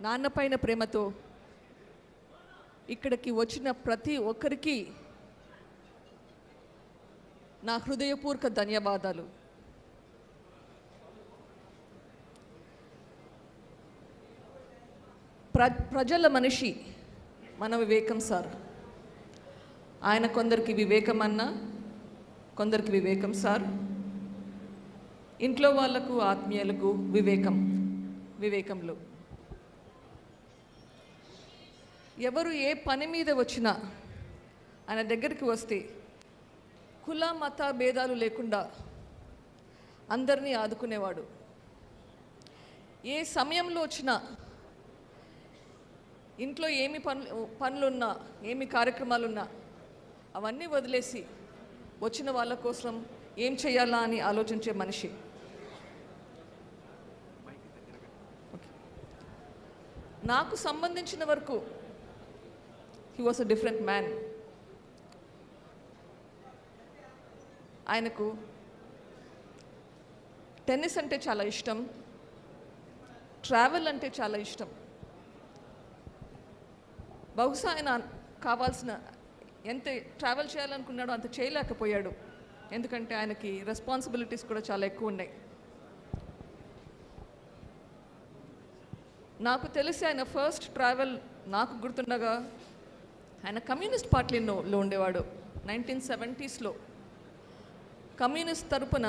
నాన్నపైన ప్రేమతో ఇక్కడికి వచ్చిన ప్రతి ఒక్కరికి నా హృదయపూర్వక ధన్యవాదాలు. ప్రజల మనిషి మన వివేకం సార్. ఆయన కొందరికి వివేకం అన్న, కొందరికి వివేకం సార్. ఇంట్లో వాళ్లకు ఆత్మీయులకు వివేకంలో ఎవరు ఏ పని మీద వచ్చినా ఆయన దగ్గరికి వస్తే కుల మత భేదాలు లేకుండా అందరినీ ఆదుకునేవాడు. ఏ సమయంలో వచ్చినా ఇంట్లో ఏమి పనులున్నా ఏమి కార్యక్రమాలున్నా అవన్నీ వదిలేసి వచ్చిన వాళ్ళ కోసం ఏం చేయాలా అని ఆలోచించే మనిషి. నాకు సంబంధించిన వరకు he was a different man. ఆయనకు టెన్నిస్ అంటే చాలా ఇష్టం, ట్రావెల్ అంటే చాలా ఇష్టం. బహుశా ఆయన కావాల్సిన ఎంత ట్రావెల్ చేయాలనుకున్నాడో అంత చేయలేకపోయాడు, ఎందుకంటే ఆయనకి రెస్పాన్సిబిలిటీస్ కూడా చాలా ఎక్కువ ఉన్నాయి. నాకు తెలిసి ఆయన ఫస్ట్ ట్రావెల్ నాకు గుర్తుండగా ఆయన కమ్యూనిస్ట్ పార్టీలో ఉండేవాడు. 1970s కమ్యూనిస్ట్ తరపున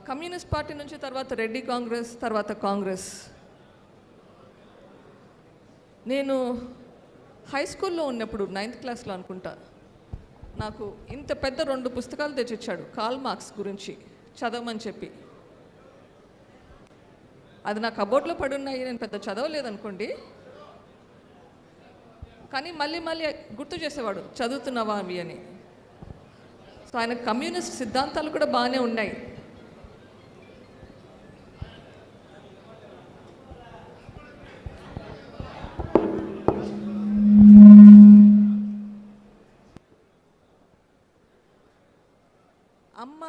కమ్యూనిస్ట్ పార్టీ నుంచి తర్వాత రెడ్డి కాంగ్రెస్, తర్వాత కాంగ్రెస్. నేను హై స్కూల్లో ఉన్నప్పుడు 9th క్లాస్లో అనుకుంటా, నాకు ఇంత పెద్ద 2 పుస్తకాలు తెచ్చిచ్చాడు కార్ల్ మార్క్స్ గురించి చదవమని చెప్పి. అది నా కబోర్డ్లో పడున్నాయి, నేను పెద్ద చదవలేదనుకోండి, కానీ మళ్ళీ గుర్తు చేసేవాడు చదువుతున్నావా అవి అని. సో ఆయన కమ్యూనిస్ట్ సిద్ధాంతాలు కూడా బాగానే ఉన్నాయి. అమ్మ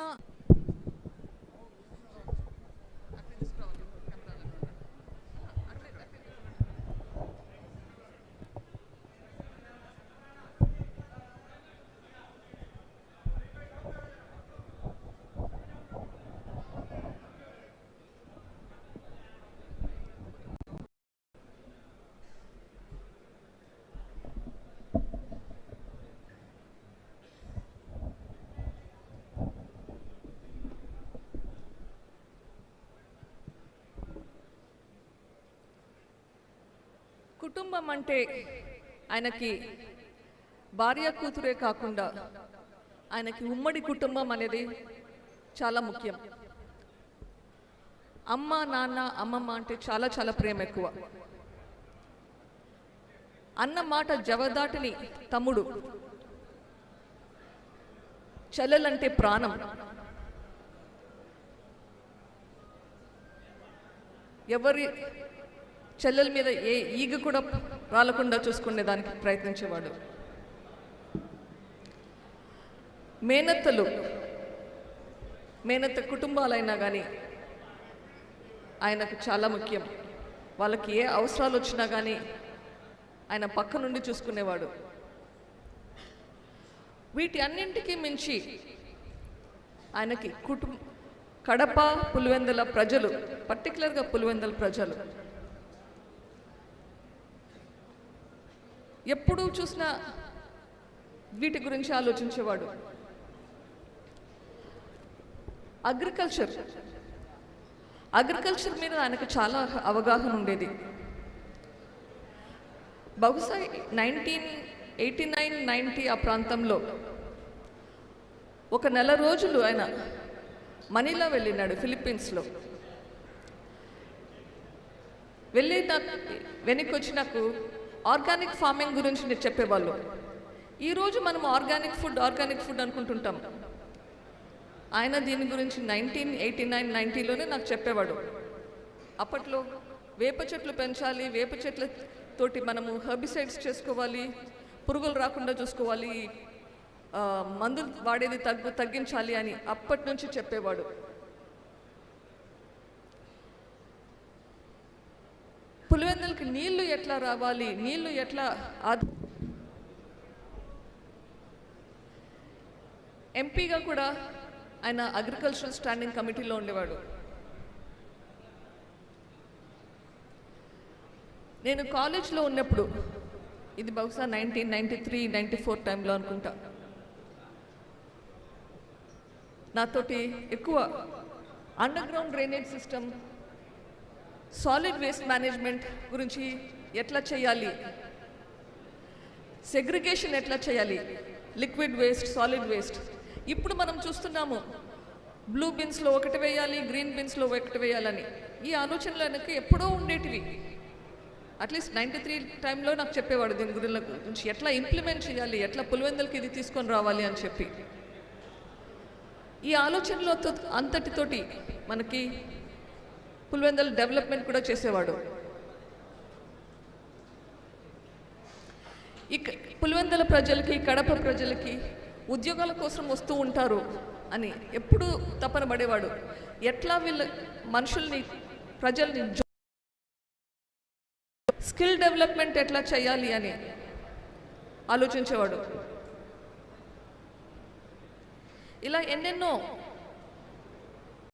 కుటుంబం అంటే ఆయనకి భార్య కూతురే కాకుండా ఆయనకి ఉమ్మడి కుటుంబం అనేది చాలా ముఖ్యం. అమ్మ నాన్న అమ్మమ్మ అంటే చాలా ప్రేమ ఎక్కువ. అన్న మాట జవదాటిని తమ్ముడు, చెల్లెలంటే ప్రాణం. ఎవరి చెల్లెల మీద ఏ ఈగ కూడా రాలకుండా చూసుకునే దానికి ప్రయత్నించేవాడు. మేనత్త కుటుంబాలైనా కానీ ఆయనకు చాలా ముఖ్యం. వాళ్ళకి ఏ అవసరాలు వచ్చినా కానీ ఆయన పక్క నుండి చూసుకునేవాడు. వీటి అన్నింటికీ మించి ఆయనకి కడప పులివెందుల ప్రజలు, పర్టికులర్గా పులివెందుల ప్రజలు ఎప్పుడూ చూసినా వీటి గురించి ఆలోచించేవాడు. అగ్రికల్చర్ మీద ఆయనకు చాలా అవగాహన ఉండేది. బహుశా 1989-90 ఆ ప్రాంతంలో ఒక నెల రోజులు ఆయన మనీలా వెళ్ళినాడు, ఫిలిప్పీన్స్లో. వెనక్కి వచ్చి నాకు ఆర్గానిక్ ఫార్మింగ్ గురించి నేను చెప్పేవాళ్ళు. ఈరోజు మనం ఆర్గానిక్ ఫుడ్ అనుకుంటుంటాం. ఆయన దీని గురించి 1989-90లోనే నాకు చెప్పేవాడు. అప్పట్లో వేప చెట్లు పెంచాలి, వేప చెట్లతోటి మనము హెర్బిసైడ్స్ చేసుకోవాలి, పురుగులు రాకుండా చూసుకోవాలి, మందులు వాడేది తగ్గించాలి అని అప్పటి నుంచి చెప్పేవాడు. పులివెందులకి నీళ్లు ఎట్లా రావాలి, నీళ్లు ఎట్లా ఎంపీగా కూడా ఆయన అగ్రికల్చరల్ స్టాండింగ్ కమిటీలో ఉండేవాడు. నేను కాలేజ్లో ఉన్నప్పుడు, ఇది బహుశా 1993-94 టైంలో అనుకుంటా, నాతోటి ఎక్కువ under ground drainage system, solid waste management గురించి ఎట్లా చేయాలి, సెగ్రిగేషన్ ఎట్లా చేయాలి, లిక్విడ్ వేస్ట్, సాలిడ్ వేస్ట్. ఇప్పుడు మనం చూస్తున్నాము బ్లూ బిన్స్లో ఒకటి వేయాలి, గ్రీన్ బిన్స్లో ఒకటి వేయాలని. ఈ ఆలోచనలు వెనక్కి ఎప్పుడో ఉండేటివి. అట్లీస్ట్ 93 టైంలో నాకు చెప్పేవాడు దీని గురించి ఎట్లా ఇంప్లిమెంట్ చేయాలి, ఎట్లా పులివెందులకి ఇది తీసుకొని రావాలి అని చెప్పి. ఈ ఆలోచనలో అంతటితోటి మనకి పులివెందుల డెవలప్మెంట్ కూడా చేసేవాడు. పులివెందుల ప్రజలకి, కడప ప్రజలకి ఉద్యోగాల కోసం వస్తూ ఉంటారు అని ఎప్పుడూ తపన పడేవాడు. ఎట్లా వీళ్ళ మనుషుల్ని, ప్రజల్ని స్కిల్ డెవలప్మెంట్ ఎట్లా చేయాలి అని ఆలోచించేవాడు. ఇలా ఎన్నెన్నో